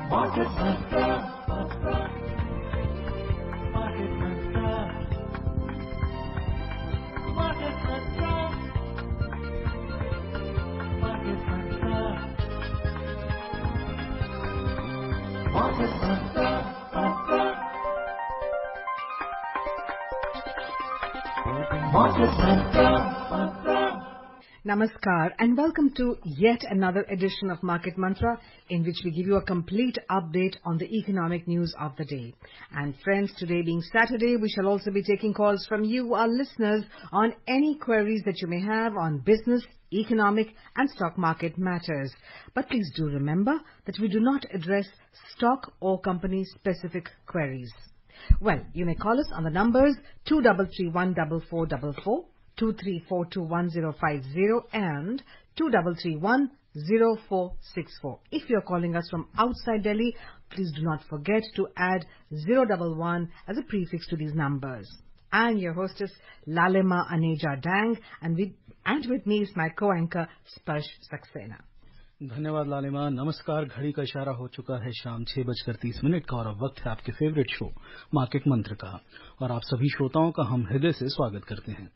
Market Mantra. Market Mantra. Market Mantra. Market Mantra. Market Mantra. Market Mantra. Namaskar and welcome to yet another edition of Market Mantra, in which we give you a complete update on the economic news of the day. And friends, today being Saturday, we shall also be taking calls from you, our listeners, on any queries that you may have on business, economic and stock market matters. But please do remember that we do not address stock or company specific queries. Well, you may call us on the numbers 23314444, 2342150 and 23310464. If you are calling us from outside Delhi, please do not forget to add 011 as a prefix to these numbers. I'm your hostess Lalima Aneja Dang, and with me is my co-anchor Sparsh Saxena. धन्यवाद लालिमा। नमस्कार। घड़ी का इशारा हो चुका है शाम 6:30 का और अब वक्त है आपके फेवरेट शो मार्केट मंत्र का, और आप सभी श्रोताओं का हम हृदय से स्वागत करते हैं।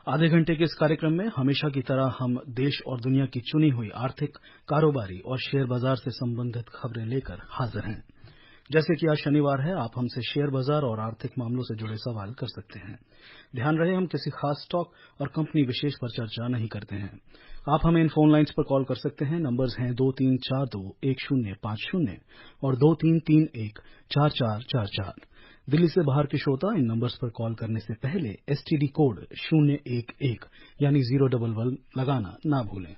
आधे घंटे के इस कार्यक्रम में हमेशा की तरह हम देश और दुनिया की चुनी हुई आर्थिक, कारोबारी और शेयर बाजार से संबंधित खबरें लेकर हाजिर हैं। जैसे कि आज शनिवार है, आप हमसे शेयर बाजार और आर्थिक मामलों से जुड़े सवाल कर सकते हैं। ध्यान रहे, हम किसी खास स्टॉक और कंपनी विशेष पर चर्चा नहीं करते हैं। आप हमें इन फोन लाइन्स पर कॉल कर सकते हैं। नंबर्स हैं 23421050 और 23314444। दिल्ली से बाहर के श्रोता इन नंबर्स पर कॉल करने से पहले STD कोड 011 यानी 011 लगाना ना भूलें।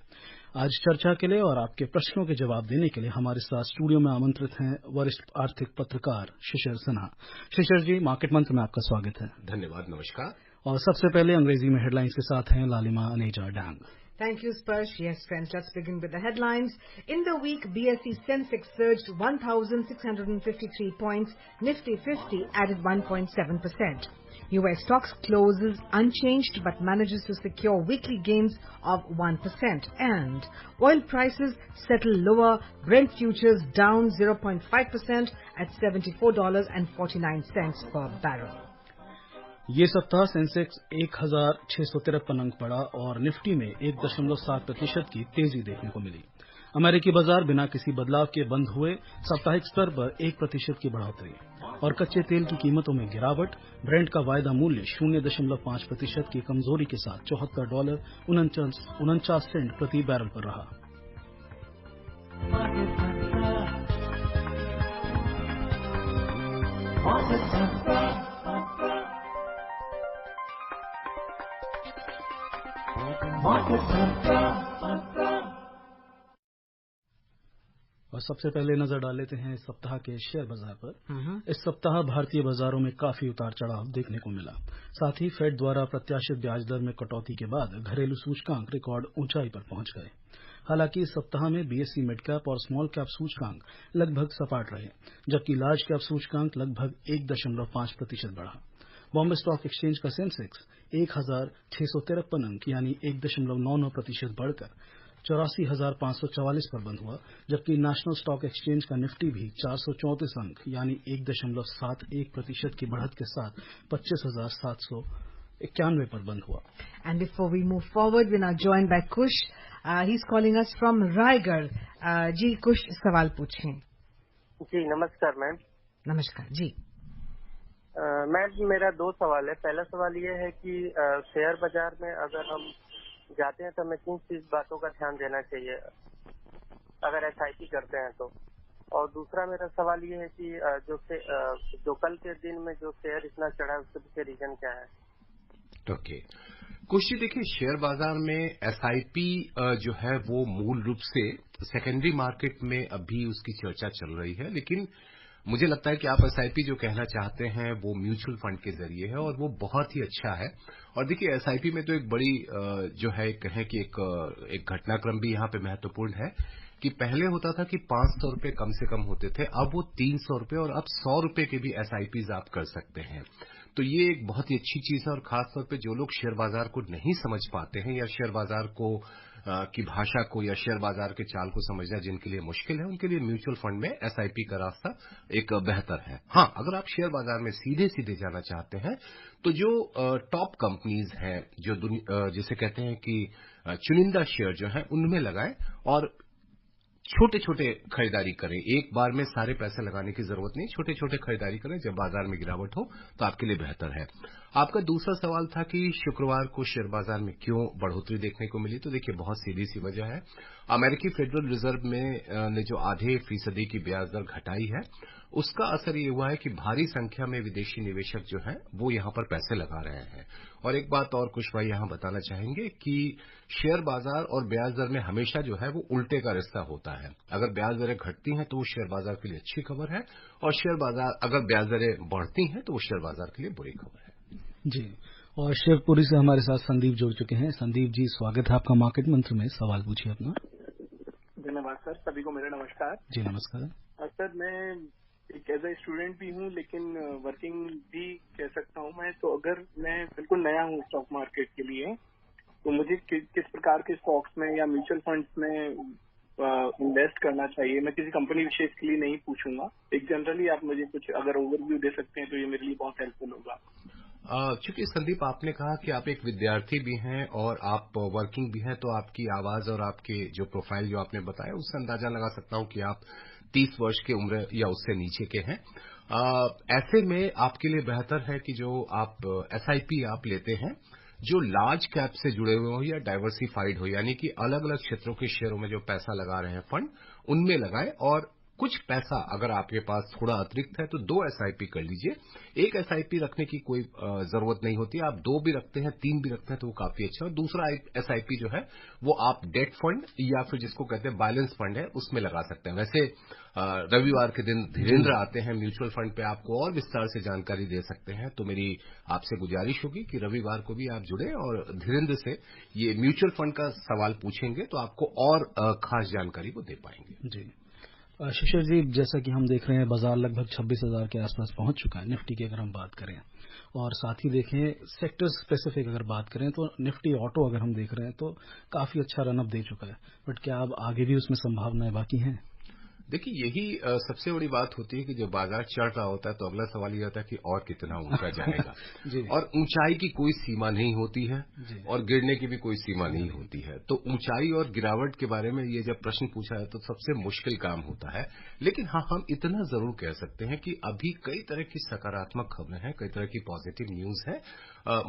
आज चर्चा के लिए और आपके प्रश्नों के जवाब देने के लिए हमारे साथ स्टूडियो में आमंत्रित हैं वरिष्ठ आर्थिक पत्रकार शिशिर सिन्हा। शिशिर जी, मार्केट मंत्र में आपका स्वागत है। धन्यवाद, नमस्कार। और सबसे पहले अंग्रेजी में हेडलाइंस के साथ हैं लालिमा अनेजा डांग। Thank you, Sparsh. Yes, friends, let's begin with the headlines. In the week, BSE Sensex surged 1,653 points. Nifty 50 added 1.7%. US stocks closes unchanged but manages to secure weekly gains of 1%. And oil prices settle lower. Brent futures down 0.5% at $74.49 per barrel. ये सप्ताह Sensex 1,653 अंक बढ़ा और Nifty में 1.7% की तेजी देखने को मिली। अमेरिकी बाजार बिना किसी बदलाव के बंद हुए। साप्ताहिक स्तर पर 1% की बढ़ोतरी और कच्चे तेल की कीमतों में गिरावट। ब्रेंट का वायदा मूल्य 0.5% की कमजोरी के साथ $74.49 प्रति बैरल पर रहा। और सबसे पहले नजर डाल लेते हैं इस सप्ताह के शेयर बाजार पर। इस सप्ताह भारतीय बाजारों में काफी उतार चढ़ाव देखने को मिला। साथ ही फेड द्वारा प्रत्याशित ब्याज दर में कटौती के बाद घरेलू सूचकांक रिकॉर्ड ऊंचाई पर पहुंच गए। हालांकि इस सप्ताह में बीएसई मिड कैप और स्मॉल कैप सूचकांक लगभग सपाट रहे, जबकि लार्ज कैप सूचकांक लगभग 1.5% बढ़ा। बॉम्बे स्टॉक एक्सचेंज का सेंसेक्स 1,653 अंक यानी 1.99% बढ़कर 84,544 पर बंद हुआ, जबकि नेशनल स्टॉक एक्सचेंज का निफ्टी भी 434 अंक यानी 1.71% की बढ़त के साथ 25,791 पर बंद हुआ। And before we move forward, we're now joined by Kush. He's calling us from Raigad. जी कुश, सवाल पूछें। जी नमस्कार मैम। नमस्कार जी। मैम, मेरा 2 सवाल है। पहला सवाल ये है कि शेयर बाजार में अगर हम जाते हैं तो हमें किन चीज बातों का ध्यान देना चाहिए अगर SIP करते हैं तो। और दूसरा मेरा सवाल ये है कि जो कल के दिन में जो शेयर इतना चढ़ा है उसके पीछे रीजन क्या है? ओके कुछ जी, देखिए शेयर बाजार में SIP जो है वो मूल रूप से सेकेंडरी मार्केट में अभी उसकी चर्चा चल रही है, लेकिन मुझे लगता है कि आप SIP जो कहना चाहते हैं वो म्यूचुअल फंड के जरिए है और वो बहुत ही अच्छा है। और देखिए SIP में तो एक बड़ी जो है कहें कि एक घटनाक्रम भी यहाँ पे महत्वपूर्ण है कि पहले होता था कि 500 रुपए कम से कम होते थे, अब वो 300 रुपए और अब 100 रुपए के भी SIPs आप कर सकते हैं। तो ये एक बहुत ही अच्छी चीज है और खासतौर पे जो लोग शेयर बाजार को नहीं समझ पाते हैं या शेयर बाजार को की भाषा को या शेयर बाजार के चाल को समझना जिनके लिए मुश्किल है, उनके लिए म्यूचुअल फंड में एसआईपी का रास्ता एक बेहतर है। हाँ, अगर आप शेयर बाजार में सीधे सीधे जाना चाहते हैं तो जो टॉप कंपनीज हैं, जो जिसे कहते हैं कि चुनिंदा शेयर जो है उनमें लगाएं और छोटे छोटे खरीदारी करें। एक बार में सारे पैसे लगाने की जरूरत नहीं, छोटे छोटे खरीदारी करें। जब बाजार में गिरावट हो तो आपके लिए बेहतर है। आपका दूसरा सवाल था कि शुक्रवार को शेयर बाजार में क्यों बढ़ोतरी देखने को मिली। तो देखिए, बहुत सीधी सी वजह है। अमेरिकी फेडरल रिजर्व ने जो आधे फीसदी की ब्याज दर घटाई है, उसका असर ये हुआ है कि भारी संख्या में विदेशी निवेशक जो हैं वो यहां पर पैसे लगा रहे हैं। और एक बात और कुछ भाई यहां बताना चाहेंगे कि शेयर बाजार और ब्याज दर में हमेशा जो है वो उल्टे का रिश्ता होता है। अगर ब्याज दरें घटती हैं तो वो शेयर बाजार के लिए अच्छी खबर है, और शेयर बाजार अगर ब्याज दरें बढ़ती हैं तो वो शेयर बाजार के लिए बुरी खबर है। जी, और शेखपुरी से हमारे साथ संदीप जुड़ चुके हैं। संदीप जी, स्वागत है आपका मार्केट मंत्र में। सवाल पूछिए अपना। धन्यवाद सर, सभी को मेरा नमस्कार। जी नमस्कार। सर, मैं एक एज ए स्टूडेंट भी हूँ, लेकिन वर्किंग भी कह सकता हूँ मैं। तो अगर मैं बिल्कुल नया हूँ स्टॉक मार्केट के लिए, तो मुझे किस प्रकार के स्टॉक्स में या म्यूचुअल फंड्स में इन्वेस्ट करना चाहिए? मैं किसी कंपनी विशेष के लिए नहीं पूछूंगा, एक जनरली आप मुझे कुछ अगर ओवरव्यू दे सकते हैं तो ये मेरे लिए बहुत हेल्पफुल होगा। चूंकि संदीप आपने कहा कि आप एक विद्यार्थी भी हैं और आप वर्किंग भी हैं, तो आपकी आवाज और आपके जो प्रोफाइल जो आपने बताया उससे अंदाजा लगा सकता हूं कि आप 30 वर्ष की उम्र या उससे नीचे के हैं। ऐसे में आपके लिए बेहतर है कि जो आप एसआईपी आप लेते हैं जो लार्ज कैप से जुड़े हुए हो या डाइवर्सिफाइड हो, यानी कि अलग अलग क्षेत्रों के शेयरों में जो पैसा लगा रहे हैं फंड, उनमें लगाएं। और कुछ पैसा अगर आपके पास थोड़ा अतिरिक्त है तो 2 एसआईपी कर लीजिए। एक एसआईपी रखने की कोई जरूरत नहीं होती, आप 2 भी रखते हैं, 3 भी रखते हैं तो वो काफी अच्छा है। और दूसरा एसआईपी जो है वो आप डेट फंड या फिर जिसको कहते हैं बैलेंस फंड है उसमें लगा सकते हैं। वैसे रविवार के दिन धीरेन्द्र आते हैं म्यूचुअल फंड पे, आपको और विस्तार से जानकारी दे सकते हैं। तो मेरी आपसे गुजारिश होगी कि रविवार को भी आप जुड़े और धीरेन्द्र से ये म्यूचुअल फंड का सवाल पूछेंगे तो आपको और खास जानकारी वो दे पाएंगे। जी, शिशिर जी, जैसा कि हम देख रहे हैं बाजार लगभग 26,000 के आसपास पहुंच चुका है निफ्टी की अगर हम बात करें, और साथ ही देखें सेक्टर स्पेसिफिक अगर बात करें तो निफ्टी ऑटो अगर हम देख रहे हैं तो काफी अच्छा रनअप दे चुका है। बट क्या अब आगे भी उसमें संभावनाएं बाकी हैं? देखिए, यही सबसे बड़ी बात होती है कि जब बाजार चढ़ रहा होता है तो अगला सवाल ये आता है कि और कितना ऊंचा जाएगा। और ऊंचाई की कोई सीमा नहीं होती है और गिरने की भी कोई सीमा नहीं होती है। तो ऊंचाई और गिरावट के बारे में ये जब प्रश्न पूछा है तो सबसे मुश्किल काम होता है। लेकिन हाँ, हम इतना जरूर कह सकते हैं कि अभी कई तरह की सकारात्मक खबरें हैं, कई तरह की पॉजिटिव न्यूज है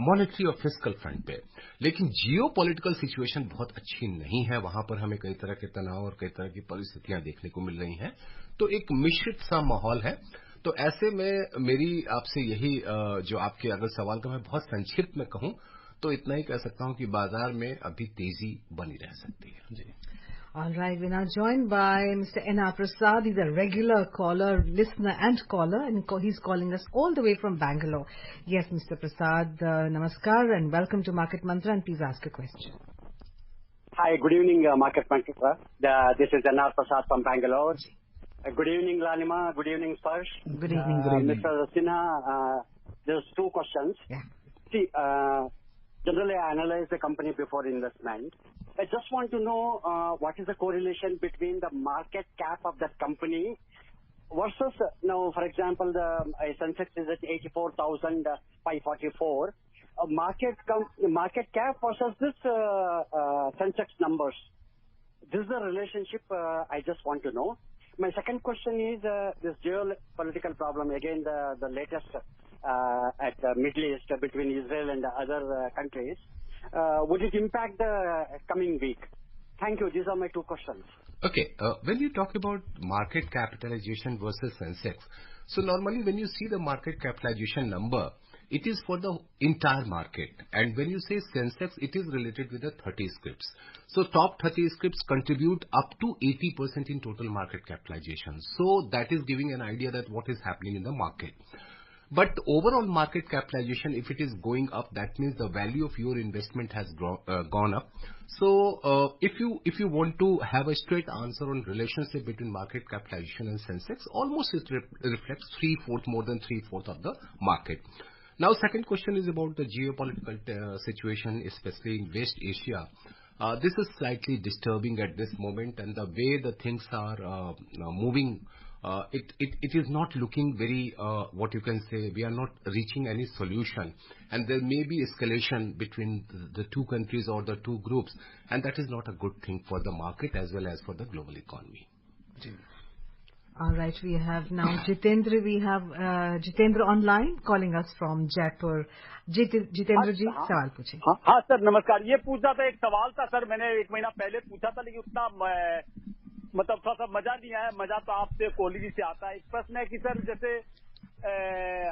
मॉनेटरी और फिस्कल फ्रंट पे। लेकिन जियो पॉलिटिकल सिचुएशन बहुत अच्छी नहीं है, वहां पर हमें कई तरह के तनाव और कई तरह की परिस्थितियां देखने को मिल रही हैं। तो एक मिश्रित सा माहौल है। तो ऐसे में मेरी आपसे यही जो आपके अगर सवाल का मैं बहुत संक्षिप्त में कहूं तो इतना ही कह सकता हूं कि बाजार में अभी तेजी बनी रह सकती है। जी। All right, we're now joined by Mr. N.R. Prasad. He's a regular caller, listener and caller, and he's calling us all the way from Bangalore. Yes, Mr. Prasad, namaskar and welcome to Market Mantra, and please ask a question. Hi, good evening, Market Mantra. This is N.R. Prasad from Bangalore. Good evening, Lalima. Good evening, Sparsh. Good evening. Good evening. Mr. Sinha, there's 2 questions. Yeah. See, generally I analyze the company before investment. I just want to know what is the correlation between the market cap of that company versus, now, for example, the Sensex is at 84,544. Market cap versus this Sensex numbers. This is the relationship I just want to know. My second question is this geopolitical problem, again, the latest at the Middle East between Israel and the other countries. Would it impact the coming week? Thank you. These are my 2 questions. Okay. When you talk about market capitalization versus Sensex, so normally when you see the market capitalization number, it is for the entire market. And when you say Sensex, it is related with the 30 scripts. So top 30 scripts contribute up to 80% in total market capitalization. So that is giving an idea that what is happening in the market. But overall market capitalization, if it is going up, that means the value of your investment has gone up. So if you want to have a straight answer on relationship between market capitalization and Sensex, almost it reflects 3/4, more than 3/4 of the market. Now, second question is about the geopolitical situation, especially in West Asia. This is slightly disturbing at this moment, and the way the things are moving, it is not looking very, what you can say, we are not reaching any solution, and there may be escalation between the two countries or the two groups, and that is not a good thing for the market as well as for the global economy. All right, we have now Jitendra. We have Jitendra online calling us from Jaipur. Jitendra जी, सवाल पूछिए। हाँ sir, नमस्कार। ये पूछना था, एक सवाल था सर, मैंने 1 महीना पहले पूछा था, लेकिन उतना मतलब थोड़ा सा मजा नहीं आया। मजा तो आपसे, कोहली जी से आता है। एक प्रश्न है कि सर, जैसे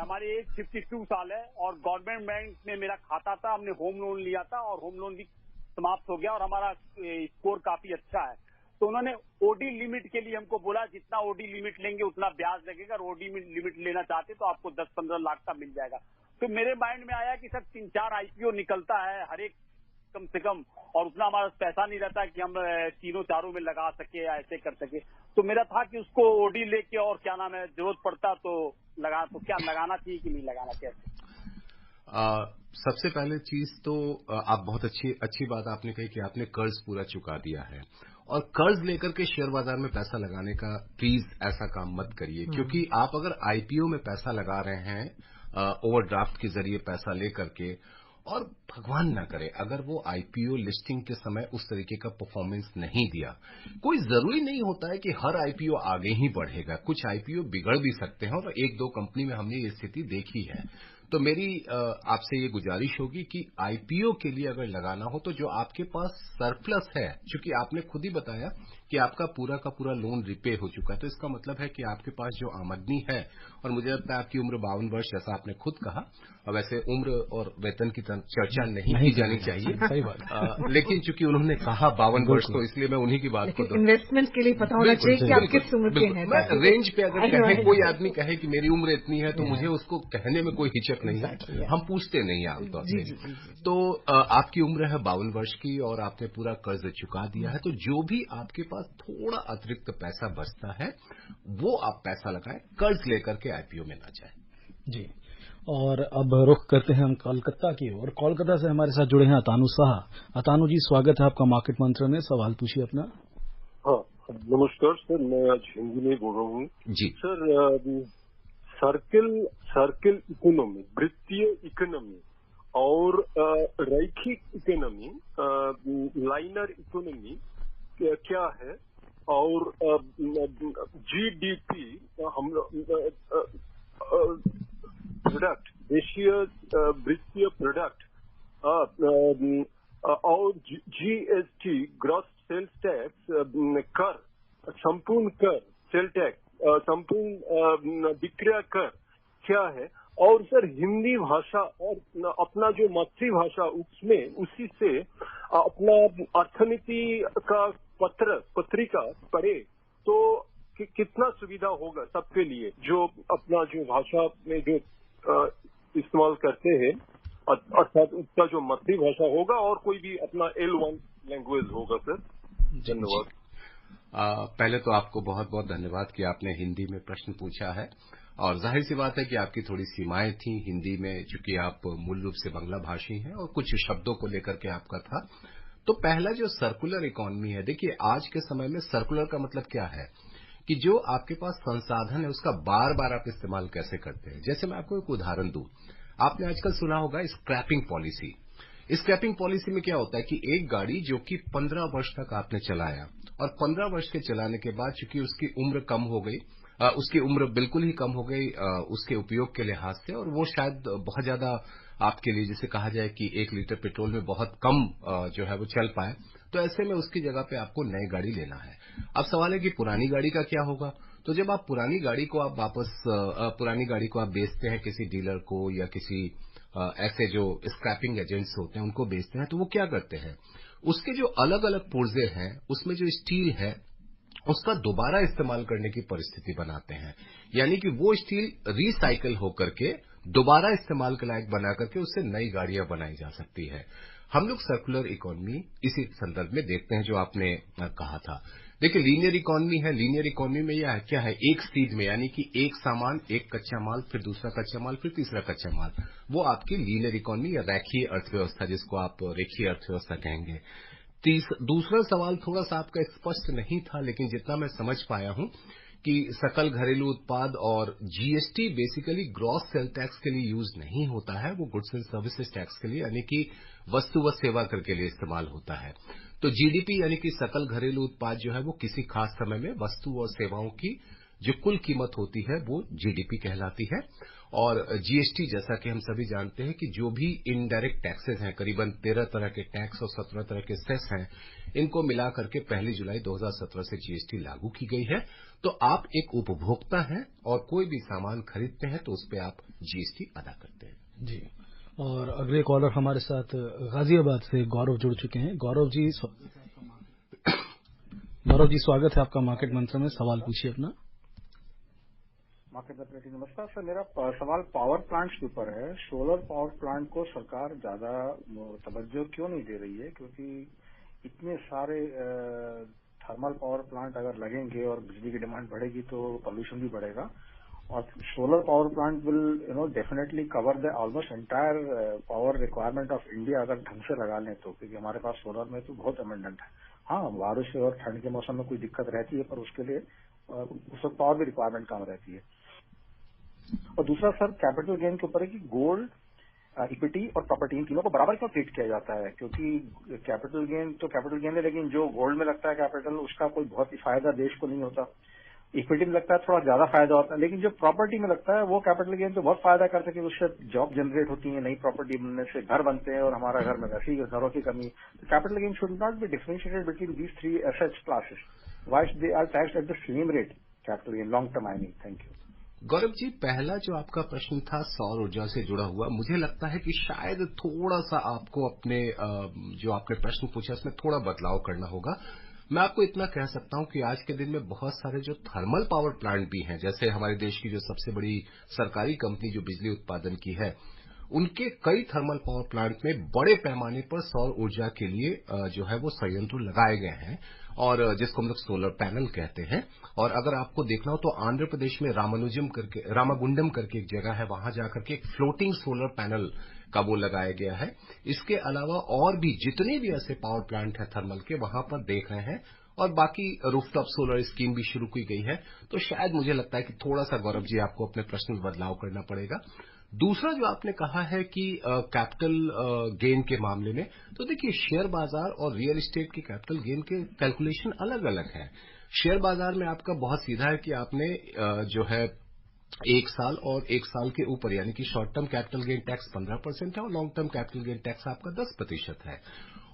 हमारी एज 52 साल है और गवर्नमेंट बैंक में मेरा खाता था, हमने होम लोन लिया था और होम लोन भी समाप्त हो गया और हमारा स्कोर काफी अच्छा है। तो उन्होंने ओडी लिमिट के लिए हमको बोला, जितना ओडी लिमिट लेंगे उतना ब्याज लगेगा, और ओडी लिमिट लेना चाहते तो आपको 10-15 लाख का मिल जाएगा। तो मेरे माइंड में आया कि सर 3-4 आईपीओ निकलता है हर एक कम से कम, और उतना हमारा पैसा नहीं रहता कि हम तीनों चारों में लगा सके या ऐसे कर सके। तो मेरा था कि उसको ओडी लेके, और क्या नाम है, जरूरत पड़ता तो क्या लगाना चाहिए कि नहीं लगाना चाहिए? सबसे पहले चीज तो आप बहुत अच्छी बात आपने कही कि आपने कर्ज पूरा चुका दिया है, और कर्ज लेकर के शेयर बाजार में पैसा लगाने का प्लीज ऐसा काम मत करिए, क्योंकि आप अगर आईपीओ में पैसा लगा रहे हैं ओवरड्राफ्ट के जरिए पैसा लेकर के, और भगवान ना करे अगर वो आईपीओ लिस्टिंग के समय उस तरीके का परफॉर्मेंस नहीं दिया। कोई जरूरी नहीं होता है कि हर आईपीओ आगे ही बढ़ेगा, कुछ आईपीओ बिगड़ भी सकते हैं, और 1-2 कंपनी में हमने ये स्थिति देखी है। तो मेरी आपसे ये गुजारिश होगी कि आईपीओ के लिए अगर लगाना हो तो जो आपके पास सरप्लस है, क्योंकि आपने खुद ही बताया कि आपका पूरा का पूरा लोन रिपे हो चुका है, तो इसका मतलब है कि आपके पास जो आमदनी है, और मुझे लगता है आपकी उम्र 52 वर्ष, जैसा आपने खुद कहा, और वैसे उम्र और वेतन की चर्चा नहीं की जानी चाहिए, सही बात। लेकिन चूंकि उन्होंने कहा 52 वर्ष, तो इसलिए मैं उन्हीं की बात को इन्वेस्टमेंट के लिए पता होना चाहिए कि आप किस उम्र के हैं। मैं रेंज पे अगर कहे, कोई आदमी कहे कि मेरी उम्र इतनी है, तो मुझे उसको कहने में कोई हिचक नहीं है, हम पूछते नहीं है आमतौर पर। तो आपकी उम्र है 52 वर्ष की और आपने पूरा कर्ज चुका दिया है, तो जो भी आपके पास थोड़ा अतिरिक्त पैसा बचता है वो आप पैसा लगाएं, कर्ज लेकर के आईपीओ में ना जाएं। जी, और अब रुख करते हैं हम कोलकाता की ओर। कोलकाता से हमारे साथ जुड़े हैं अतानु साहा। अतानु जी, स्वागत है आपका मार्केट मंत्र में, सवाल पूछिए अपना। हाँ, नमस्कार सर, मैं आज हिंदी में बोल रहा हूँ जी सर। सर्किल इकोनॉमी, वृत्तीय इकोनॉमी और रैखिक इकोनॉमी, लाइनर इकोनॉमी क्या है, और जीडीपी हम प्रोडक्ट, देशीय वृत्तीय प्रोडक्ट, और जीएसटी, ग्रॉस सेल्स टैक्स, कर, संपूर्ण कर, सेल टैक्स, संपूर्ण विक्रय कर क्या है, और सर हिंदी भाषा और अपना जो मातृभाषा, उसमें उसी से अपना अर्थनीति का पत्रिका पढ़े तो कितना सुविधा होगा सबके लिए, जो अपना जो भाषा में जो इस्तेमाल करते हैं, अर्थात उसका जो मातृभाषा होगा, और कोई भी अपना L1 लैंग्वेज होगा सर। धन्यवाद। पहले तो आपको बहुत बहुत धन्यवाद कि आपने हिंदी में प्रश्न पूछा है, और जाहिर सी बात है कि आपकी थोड़ी सीमाएं थी हिंदी में, चूंकि आप मूल रूप से बांग्ला भाषी हैं, और कुछ शब्दों को लेकर के आपका था। तो पहला जो सर्कुलर इकोनॉमी है, देखिए आज के समय में सर्कुलर का मतलब क्या है कि जो आपके पास संसाधन है उसका बार बार आप इस्तेमाल कैसे करते हैं। जैसे मैं आपको एक उदाहरण दूं, आपने आजकल सुना होगा स्क्रैपिंग पॉलिसी। स्क्रैपिंग पॉलिसी में क्या होता है कि एक गाड़ी जो कि 15 वर्ष तक आपने चलाया, और 15 वर्ष के चलाने के बाद चूंकि उसकी उम्र कम हो गई, उसकी उम्र बिल्कुल ही कम हो गई उसके उपयोग के लिहाज से, और वो शायद बहुत ज्यादा आपके लिए, जिसे कहा जाए कि 1 लीटर पेट्रोल में बहुत कम जो है वो चल पाए, तो ऐसे में उसकी जगह पे आपको नई गाड़ी लेना है। अब सवाल है कि पुरानी गाड़ी का क्या होगा। तो जब आप पुरानी गाड़ी को आप बेचते हैं किसी डीलर को, या किसी ऐसे जो स्क्रैपिंग एजेंट्स होते हैं उनको बेचते हैं, तो वो क्या करते हैं, उसके जो अलग अलग पुर्जे हैं उसमें जो स्टील है उसका दोबारा इस्तेमाल करने की परिस्थिति बनाते हैं, यानी कि वो स्टील रिसाइकल होकर के दोबारा इस्तेमाल के लायक बना करके उससे नई गाड़ियां बनाई जा सकती है। हम लोग सर्कुलर इकोनॉमी इसी संदर्भ में देखते हैं जो आपने कहा था। देखिए लीनियर इकोनॉमी है, लीनियर इकोनॉमी में यह क्या है, एक स्टेज में, यानी कि एक सामान, एक कच्चा माल, फिर दूसरा कच्चा माल, फिर तीसरा कच्चा माल, वो आपकी लीनियर इकोनॉमी या रेखीय अर्थव्यवस्था, जिसको आप रेखीय अर्थव्यवस्था कहेंगे। दूसरा सवाल थोड़ा सा आपका स्पष्ट नहीं था, लेकिन जितना मैं समझ पाया हूं कि सकल घरेलू उत्पाद और GST basically gross sale tax के लिए यूज नहीं होता है, वो गुड्स एंड सर्विसेज टैक्स के लिए यानी कि वस्तु व सेवा कर के लिए इस्तेमाल होता है। तो जीडीपी यानी कि सकल घरेलू उत्पाद जो है वो किसी खास समय में वस्तु और सेवाओं की जो कुल कीमत होती है वो जीडीपी कहलाती है। और जीएसटी जैसा कि हम सभी जानते हैं कि जो भी इनडायरेक्ट टैक्सेस हैं, करीबन 13 तरह के टैक्स और 17 तरह के सेस हैं, इनको मिला करके 1 जुलाई 2017 से जीएसटी लागू की गई है। तो आप एक उपभोक्ता हैं और कोई भी सामान खरीदते हैं तो उस पर आप जीएसटी अदा करते हैं। जी। और अगले कॉलर हमारे साथ गाजियाबाद से गौरव जुड़ चुके हैं। गौरव जी स्वागत है आपका मार्केट मंत्र में। सवाल पूछिए अपना। मार्केट ऑपरेटर नमस्कार सर, मेरा सवाल पावर प्लांट्स के ऊपर है। सोलर पावर प्लांट को सरकार ज्यादा तवज्जो क्यों नहीं दे रही है? क्योंकि इतने सारे थर्मल पावर प्लांट अगर लगेंगे और बिजली की डिमांड बढ़ेगी तो पोल्यूशन भी बढ़ेगा। और solar power plant will definitely cover the almost entire power requirement of India अगर ढंग से लगा लें तो, क्योंकि हमारे पास सोलर में तो बहुत अमेंडेंट है। हाँ, बारिश और ठंड के मौसम में कोई दिक्कत रहती है, पर उसके लिए उस वक्त पावर भी रिक्वायरमेंट कम रहती है। और दूसरा सर कैपिटल गेन के ऊपर है कि गोल्ड, इक्विटी और प्रॉपर्टी इन तीनों को बराबर क्यों ट्रीट किया जाता है? क्योंकि कैपिटल गेन तो कैपिटल गेन है, लेकिन जो गोल्ड में लगता है कैपिटल, उसका कोई बहुत ही फायदा देश को नहीं होता। इक्विटी में लगता है थोड़ा ज्यादा फायदा होता है, लेकिन जो प्रॉपर्टी में लगता है वो कैपिटल गेन तो बहुत फायदा करता है, क्योंकि उससे जॉब जनरेट होती है, नई प्रॉपर्टी बनने से घर बनते हैं और हमारा घर में वैसे ही घरों की कमी। तो capital gain should not be differentiated between these 3 asset classes. Why they are taxed at the same rate? Capital gain long term I mean. Thank you. Gaurav ji, पहला जो आपका प्रश्न था सौर ऊर्जा से जुड़ा हुआ, मुझे लगता है कि शायद थोड़ा सा आपको अपने जो आपने प्रश्न पूछा उसमें थोड़ा बदलाव करना होगा। मैं आपको इतना कह सकता हूं कि आज के दिन में बहुत सारे जो थर्मल पावर प्लांट भी हैं, जैसे हमारे देश की जो सबसे बड़ी सरकारी कंपनी जो बिजली उत्पादन की है, उनके कई थर्मल पावर प्लांट में बड़े पैमाने पर सौर ऊर्जा के लिए जो है वो संयंत्र लगाए गए हैं, और जिसको हम लोग सोलर पैनल कहते हैं। और अगर आपको देखना हो तो आंध्र प्रदेश में रामागुंडम करके एक जगह है, वहां जाकर के एक फ्लोटिंग सोलर पैनल का वो लगाया गया है। इसके अलावा और भी जितने भी ऐसे पावर प्लांट हैं थर्मल के, वहां पर देख रहे हैं, और बाकी रूफटॉप सोलर स्कीम भी शुरू की गई है। तो शायद मुझे लगता है कि थोड़ा सा गौरव जी आपको अपने प्रश्न में बदलाव करना पड़ेगा। दूसरा जो आपने कहा है कि कैपिटल गेन के मामले में, तो देखिए शेयर बाजार और रियल एस्टेट की कैपिटल गेन के कैलकुलेशन अलग अलग है। शेयर बाजार में आपका बहुत सीधा है कि आपने जो है 1 साल और 1 साल के ऊपर, यानी कि short term capital gain tax 15% है और long term capital gain tax आपका 10% है।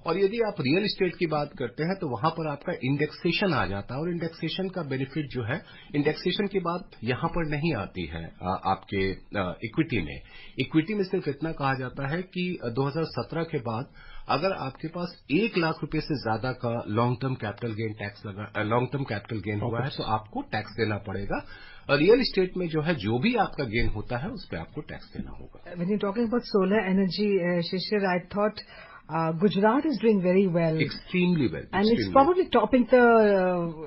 और यदि आप रियल एस्टेट की बात करते हैं तो वहां पर आपका इंडेक्सेशन आ जाता है, और इंडेक्सेशन का बेनिफिट जो है, इंडेक्सेशन की बात यहां पर नहीं आती है आपके इक्विटी में। इक्विटी में सिर्फ इतना कहा जाता है कि 2017 के बाद अगर आपके पास 1 लाख रुपए से ज्यादा का लॉन्ग टर्म कैपिटल गेन हुआ है तो आपको टैक्स देना पड़ेगा। रियल एस्टेट में जो है जो भी आपका गेन होता है उस पर आपको टैक्स देना होगा। When you're talking about solar energy, Shishir, I thought Gujarat is doing very well. Extremely well. And it's probably topping the,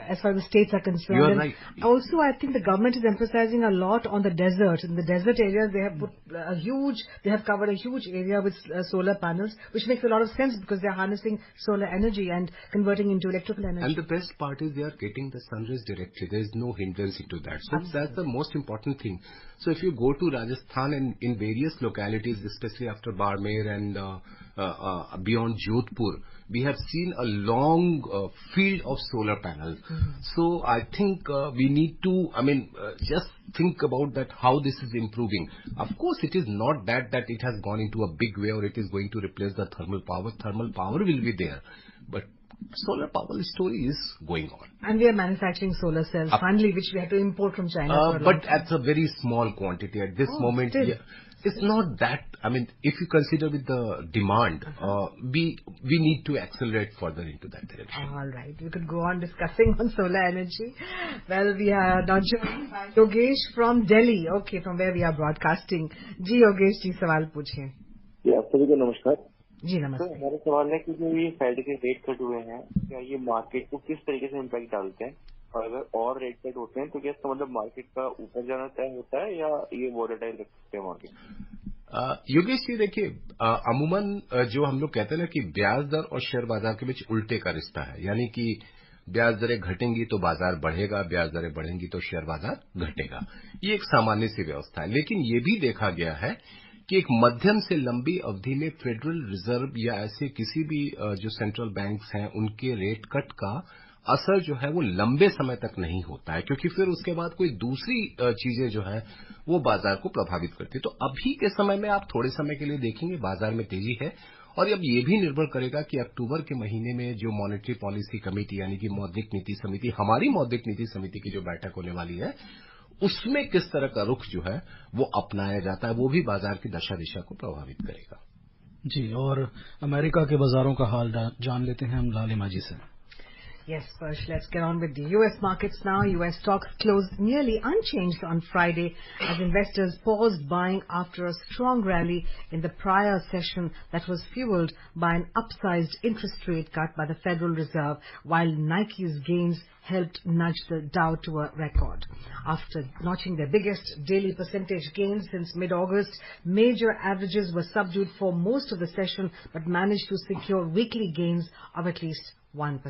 as far as the states are concerned. You're And right. also, I think the government is emphasizing a lot on the desert. In the desert areas, they have put they have covered a huge area with solar panels, which makes a lot of sense because they're harnessing solar energy and converting into electrical energy. And the best part is they are getting the sun rays directly. There is no hindrance into that. So that's the most important thing. So if you go to Rajasthan and in various localities, especially after Barmer and beyond Jodhpur, we have seen a long field of solar panels. So I think we need to, just think about that, how this is improving. Of course, it is not that it has gone into a big way or it is going to replace the thermal power. Thermal power will be there, but solar power story is going on. And we are manufacturing solar cells, finally, which we have to import from China. But at a very small quantity at this moment. Still. Yeah, it's not that. If you consider with the demand, we need to accelerate further into that direction. All right. We could go on discussing on solar energy. Well, we are now joined by Yogesh from Delhi. Okay, from where we are broadcasting. जी योगेश जी सवाल पूछिए। जी आप सभी को नमस्कार। जी नमस्ते। तो हमारा सवाल है कि जो ये फेड के रेट कट हुए हैं, क्या ये मार्केट को किस तरीके से इम्पैक्ट डालते हैं? और अगर और रेट कट होते हैं तो क्या इसका मतलब मार्केट का ऊपर जाना तय होता है या ये वोलेटाइल रख सकते हैं मार्केट? योगेश जी देखिए, अमूमन जो हम लोग कहते हैं ना कि ब्याज दर और शेयर बाजार के बीच उल्टे का रिश्ता है, यानी कि ब्याज दरें घटेंगी तो बाजार बढ़ेगा, ब्याज दरें बढ़ेंगी तो शेयर बाजार घटेगा। ये एक सामान्य सी व्यवस्था है। लेकिन ये भी देखा गया है कि एक मध्यम से लंबी अवधि में फेडरल रिजर्व या ऐसे किसी भी जो सेंट्रल बैंक्स हैं उनके रेट कट का असर जो है वो लंबे समय तक नहीं होता है, क्योंकि फिर उसके बाद कोई दूसरी चीजें जो है वो बाजार को प्रभावित करती है। तो अभी के समय में आप थोड़े समय के लिए देखेंगे बाजार में तेजी है, और अब ये भी निर्भर करेगा कि अक्टूबर के महीने में जो मॉनेटरी पॉलिसी कमेटी यानी कि मौद्रिक नीति समिति, हमारी मौद्रिक नीति समिति की जो बैठक होने वाली है, उसमें किस तरह का रुख जो है वो अपनाया जाता है, वो भी बाजार की दशा दिशा को प्रभावित करेगा। जी, और अमेरिका के बाजारों का हाल जान लेते हैं हम लालिमा जी से। Yes, Persh, let's get on with the U.S. markets now. U.S. stocks closed nearly unchanged on Friday as investors paused buying after a strong rally in the prior session that was fueled by an upsized interest rate cut by the Federal Reserve, while Nike's gains helped nudge the Dow to a record. After notching their biggest daily percentage gains since mid-August, major averages were subdued for most of the session but managed to secure weekly gains of at least 1%.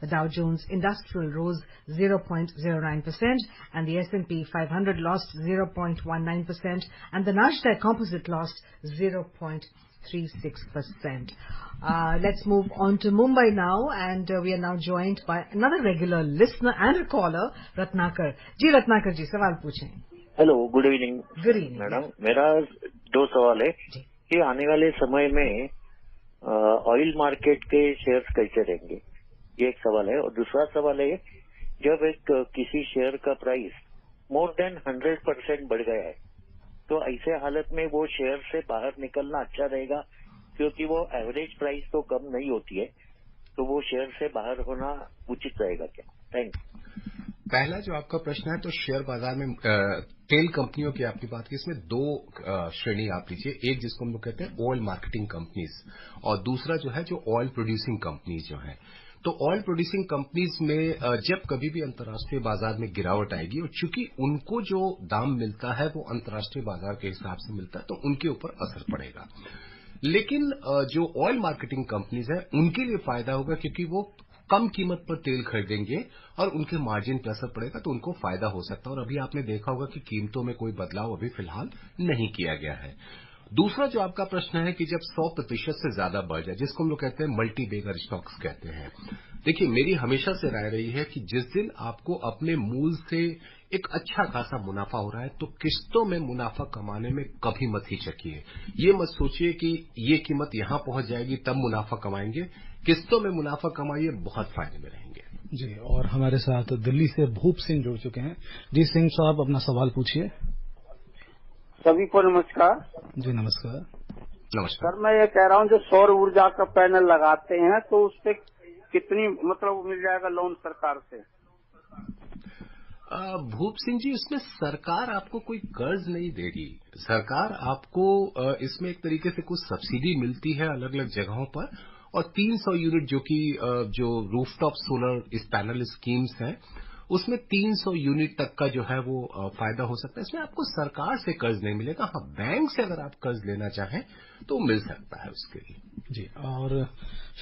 The Dow Jones Industrial rose 0.09% and the S&P 500 lost 0.19% and the Nasdaq Composite lost 0.36%. Let's move on to Mumbai now, and we are now joined by another regular listener and a caller, Ratnakar. जी रत्नाकर जी, सवाल पूछें। Hello, good evening. Good evening madam, मेरा 2 सवाल है कि आने वाले समय में ऑयल मार्केट के शेयर्स कैसे रहेंगे, ये एक सवाल है। और दूसरा सवाल है, जब एक किसी शेयर का प्राइस मोर देन 100% बढ़ गया है तो ऐसे हालत में वो शेयर से बाहर निकलना अच्छा रहेगा, क्योंकि वो एवरेज प्राइस तो कम नहीं होती है, तो वो शेयर से बाहर होना उचित रहेगा क्या? थैंक्स। पहला जो आपका प्रश्न है, तो शेयर बाजार में तेल कंपनियों की आपने बात की, इसमें 2 श्रेणी आप लीजिए। एक जिसको हम लोग कहते हैं ऑयल मार्केटिंग कंपनीज, और दूसरा जो है जो ऑयल प्रोड्यूसिंग कंपनीज जो है। तो ऑयल प्रोड्यूसिंग कंपनीज में जब कभी भी अंतर्राष्ट्रीय बाजार में गिरावट आएगी, और चूंकि उनको जो दाम मिलता है वो अंतर्राष्ट्रीय बाजार के हिसाब से मिलता है, तो उनके ऊपर असर पड़ेगा। लेकिन जो ऑयल मार्केटिंग कंपनीज है उनके लिए फायदा होगा, क्योंकि वो कम कीमत पर तेल खरीदेंगे और उनके मार्जिन पर असर पड़ेगा, तो उनको फायदा हो सकता है। और अभी आपने देखा होगा कि कीमतों में कोई बदलाव अभी फिलहाल नहीं किया गया है। दूसरा जो आपका प्रश्न है कि जब 100% से ज्यादा बढ़ जाए, जिसको हम लोग कहते हैं मल्टी बेगर स्टॉक्स कहते हैं। देखिए, मेरी हमेशा से राय रही है कि जिस दिन आपको अपने मूल से एक अच्छा खासा मुनाफा हो रहा है, तो किस्तों में मुनाफा कमाने में कभी मत हिचकिए। ये मत सोचिए कि ये कीमत यहां पहुंच जाएगी तब मुनाफा कमाएंगे। किस्तों में मुनाफा कमाइए, बहुत फायदे में रहेंगे। जी, और हमारे साथ दिल्ली से भूप सिंह जुड़ चुके हैं। जी सिंह साहब, अपना सवाल पूछिए। सभी को नमस्कार। जी नमस्कार। नमस्कार सर, मैं ये कह रहा हूँ जो सौर ऊर्जा का पैनल लगाते हैं तो उस पे कितनी मतलब मिल जाएगा लोन सरकार से? भूप सिंह जी, इसमें सरकार आपको कोई कर्ज नहीं देगी। सरकार आपको इसमें एक तरीके से कुछ सब्सिडी मिलती है अलग अलग जगहों पर, और 300 यूनिट जो कि जो रूफटॉप सोलर इस पैनल स्कीम्स हैं, उसमें 300 यूनिट तक का जो है वो फायदा हो सकता है। इसमें आपको सरकार से कर्ज नहीं मिलेगा। हाँ, बैंक से अगर आप कर्ज लेना चाहें तो मिल सकता है उसके लिए। जी, और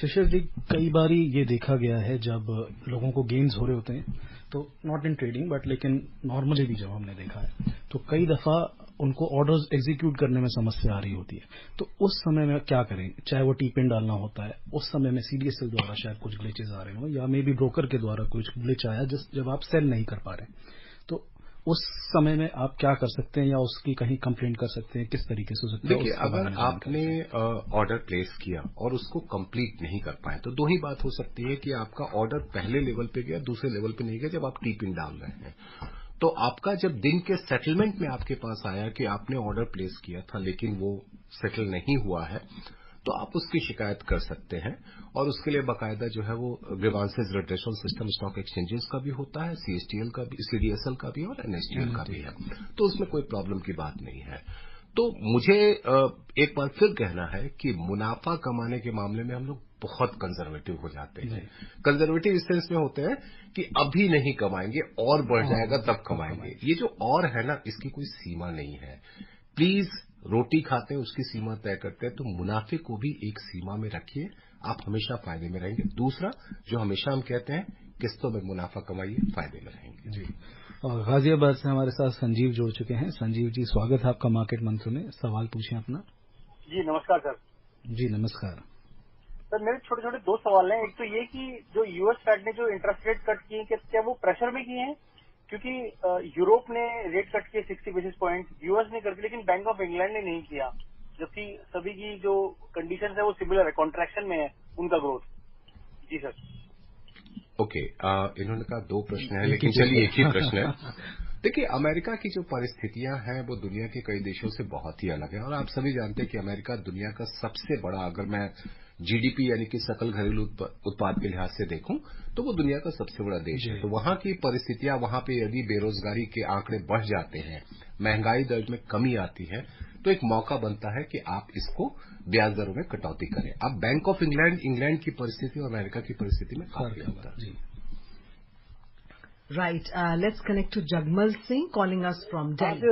शिशिर जी, कई बार ये देखा गया है जब लोगों को गेन्स हो रहे होते हैं, तो नॉट इन ट्रेडिंग बट लेकिन नॉर्मली भी जब हमने देखा है, तो कई दफा उनको ऑर्डर्स एग्जीक्यूट करने में समस्या आ रही होती है। तो उस समय में क्या करें? चाहे वो टी पिन डालना होता है, उस समय में सीडीएसएल द्वारा शायद कुछ ग्लिचेस आ रहे हो, या मे बी ब्रोकर के द्वारा कुछ ग्लिच आया जब आप सेल नहीं कर पा रहे, तो उस समय में आप क्या कर सकते हैं, या उसकी कहीं कंप्लेंट कर सकते हैं? किस तरीके से हो सकता है? देखिए, अगर आपने ऑर्डर प्लेस किया और उसको कंप्लीट नहीं कर पाए, तो 2 ही बात हो सकती है कि आपका ऑर्डर पहले लेवल पे गया, दूसरे लेवल पे नहीं गया जब आप टी पिन डाल रहे हैं। तो आपका जब दिन के सेटलमेंट में आपके पास आया कि आपने ऑर्डर प्लेस किया था लेकिन वो सेटल नहीं हुआ है, तो आप उसकी शिकायत कर सकते हैं। और उसके लिए बाकायदा जो है वो grievances redressal system stock exchanges का भी होता है, सीएसटीएल का भी, सीडीएसएल का भी और एनएसटीएल का भी है, तो उसमें कोई प्रॉब्लम की बात नहीं है। तो मुझे एक बार फिर कहना है कि मुनाफा कमाने के मामले में हम लोग बहुत कंजर्वेटिव हो जाते हैं। कंजर्वेटिव इस सेंस में होते हैं कि अभी नहीं कमाएंगे, और बढ़ जाएगा तब कमाएंगे। ये जो और है ना, इसकी कोई सीमा नहीं है। प्लीज रोटी खाते हैं उसकी सीमा तय करते हैं, तो मुनाफे को भी एक सीमा में रखिए, आप हमेशा फायदे में रहेंगे। दूसरा, जो हमेशा हम कहते हैं, किस्तों में मुनाफा कमाइए, फायदे में रहेंगे। जी। और गाजियाबाद से हमारे साथ संजीव जुड़ चुके हैं। संजीव जी, स्वागत है आपका मार्केट मंत्र में। सवाल पूछें अपना। जी नमस्कार सर। जी नमस्कार सर, मेरे छोटे छोटे दो सवाल हैं। एक तो ये कि जो यूएस फेड ने जो इंटरेस्ट रेट कट किए, क्या वो प्रेशर में किए हैं? क्योंकि यूरोप ने रेट कट किए 60 बेसिस पॉइंट, यूएस ने कर दिया, लेकिन बैंक ऑफ इंग्लैंड ने नहीं किया, जबकि सभी की जो कंडीशन है वो सिमिलर है, कॉन्ट्रैक्शन में है उनका ग्रोथ। जी सर। ओके, इन्होंने कहा दो प्रश्न है, लेकिन चलिए एक ही प्रश्न है। देखिए, अमेरिका की जो परिस्थितियां हैं वो दुनिया के कई देशों से बहुत ही अलग है, और आप सभी जानते हैं कि अमेरिका दुनिया का सबसे बड़ा, अगर मैं जीडीपी यानी कि सकल घरेलू उत्पाद के लिहाज से देखूं, तो वो दुनिया का सबसे बड़ा देश है। तो वहां की परिस्थितियां, वहां पे यदि बेरोजगारी के आंकड़े बढ़ जाते हैं, महंगाई दर में कमी आती है, तो एक मौका बनता है कि आप इसको ब्याज दरों में कटौती करें। अब बैंक ऑफ इंग्लैंड की परिस्थिति और अमेरिका की परिस्थिति में काफी अंतर है। Right. Let's connect to Jagmal Singh calling us from Delhi.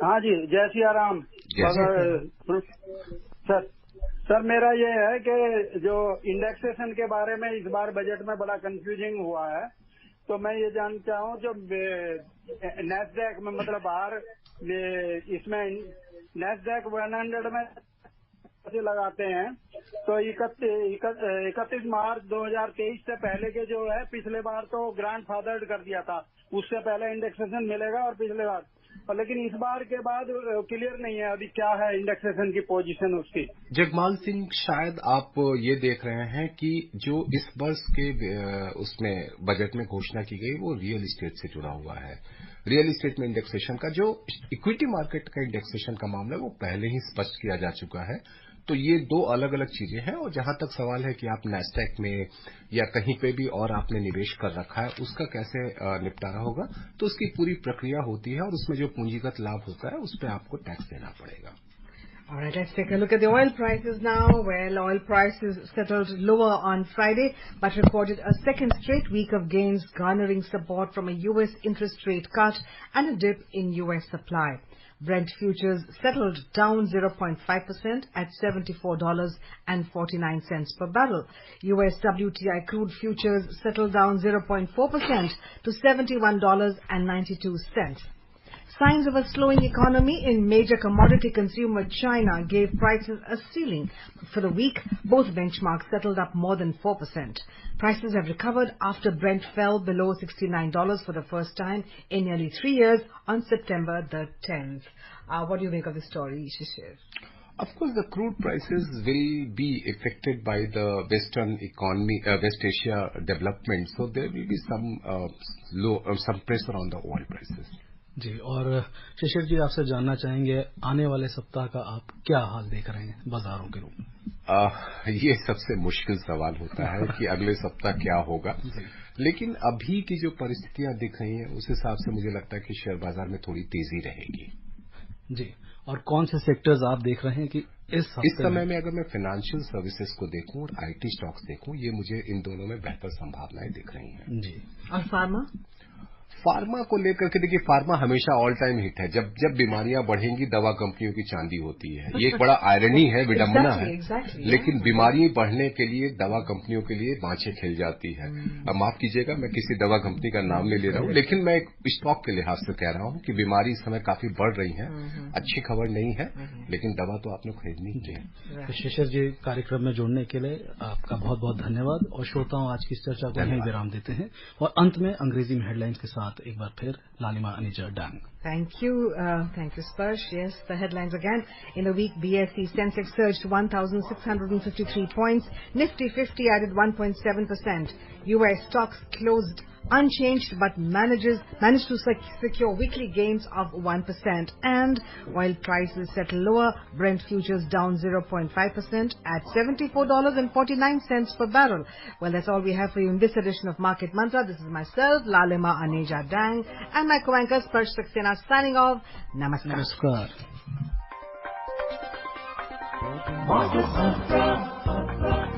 हाँ जी, जय सिया राम। सर मेरा ये है कि जो इंडेक्सेशन के बारे में इस बार बजट में बड़ा कंफ्यूजिंग हुआ है, तो मैं ये जानना चाहूँ जो नैस्डैक में मतलब बाहर इसमें नैस्डैक 100 में लगाते हैं, तो 31 मार्च 2023 से पहले के जो है, पिछले बार तो ग्रैंडफादर्ड कर दिया था, उससे पहले इंडेक्सेशन मिलेगा और पिछले बार, और लेकिन इस बार के बाद क्लियर नहीं है अभी क्या है इंडेक्सेशन की पोजीशन उसकी। जगमाल सिंह, शायद आप ये देख रहे हैं कि जो इस वर्ष के उसमें बजट में घोषणा की गई वो रियल एस्टेट से जुड़ा हुआ है। रियल एस्टेट में इंडेक्सेशन का, जो इक्विटी मार्केट का इंडेक्सेशन का मामला है, वो पहले ही स्पष्ट किया जा चुका है। तो ये दो अलग अलग चीजें हैं, और जहां तक सवाल है कि आप नैस्डैक में या कहीं पे भी और आपने निवेश कर रखा है, उसका कैसे निपटारा होगा, तो उसकी पूरी प्रक्रिया होती है, और उसमें जो पूंजीगत लाभ होता है उस पर आपको टैक्स देना पड़ेगा। All right, let's take a look at the oil prices now. Well, oil prices settled lower on Friday, but recorded a second straight week of gains, garnering support from a U.S. interest rate cut and a dip in U.S. supply. Brent futures settled down 0.5% at $74.49 per barrel. U.S. WTI crude futures settled down 0.4% to $71.92. Signs of a slowing economy in major commodity consumer China gave prices a ceiling. For the week, both benchmarks settled up more than 4%. Prices have recovered after Brent fell below $69 for the first time in nearly 3 years on September the 10th. What do you make of this story, Shishir? Of course, the crude prices will be affected by the Western economy, West Asia development. So there will be some pressure on the oil prices. जी, और शिशिर जी, आपसे जानना चाहेंगे आने वाले सप्ताह का आप क्या हाल देख रहे हैं बाजारों के रूप में? ये सबसे मुश्किल सवाल होता है कि अगले सप्ताह क्या होगा, लेकिन अभी की जो परिस्थितियां दिख रही हैं उस हिसाब से मुझे लगता है कि शेयर बाजार में थोड़ी तेजी रहेगी। जी, और कौन से सेक्टर्स आप देख रहे हैं कि इस समय में अगर मैं फाइनेंशियल सर्विसेज को देखूं और आईटी स्टॉक्स देखूं, ये मुझे इन दोनों में बेहतर संभावनाएं दिख रही हैं। जी, और फार्मा को लेकर के देखिए, फार्मा हमेशा ऑल टाइम हिट है। जब बीमारियां बढ़ेंगी, दवा कंपनियों की चांदी होती है। ये एक बड़ा आयरनी है, विडंबना है, लेकिन बीमारी बढ़ने के लिए दवा कंपनियों के लिए बाँछें खिल जाती है। अब माफ कीजिएगा, मैं किसी दवा कंपनी का नाम नहीं ले रहा हूँ, लेकिन मैं एक स्टॉक के लिहाज से कह रहा हूँ कि बीमारी इस समय काफी बढ़ रही है। अच्छी खबर नहीं है, लेकिन दवा तो आपने खरीदनी ही है। शिशिर जी, कार्यक्रम में जुड़ने के लिए आपका बहुत बहुत धन्यवाद, और श्रोताओं आज की चर्चा को यहीं विराम देते हैं, और अंत में अंग्रेजी में हेडलाइंस के साथ एक बार फिर लालिमा अनीजा डांग। Thank you, Sparsh. Yes, the headlines again. In the week, BSE Sensex surged 1,653 points. Nifty 50 added 1.7%. U.S. stocks closed unchanged but managed to secure weekly gains of 1%. And while prices settle lower, Brent futures down 0.5% at $74.49 per barrel. Well, that's all we have for you in this edition of Market Mantra. This is myself, Lalima Aneja Dang, and my co-anchor Sparsh Saxena signing off. Namaskar. Namaskar. Market Mantra.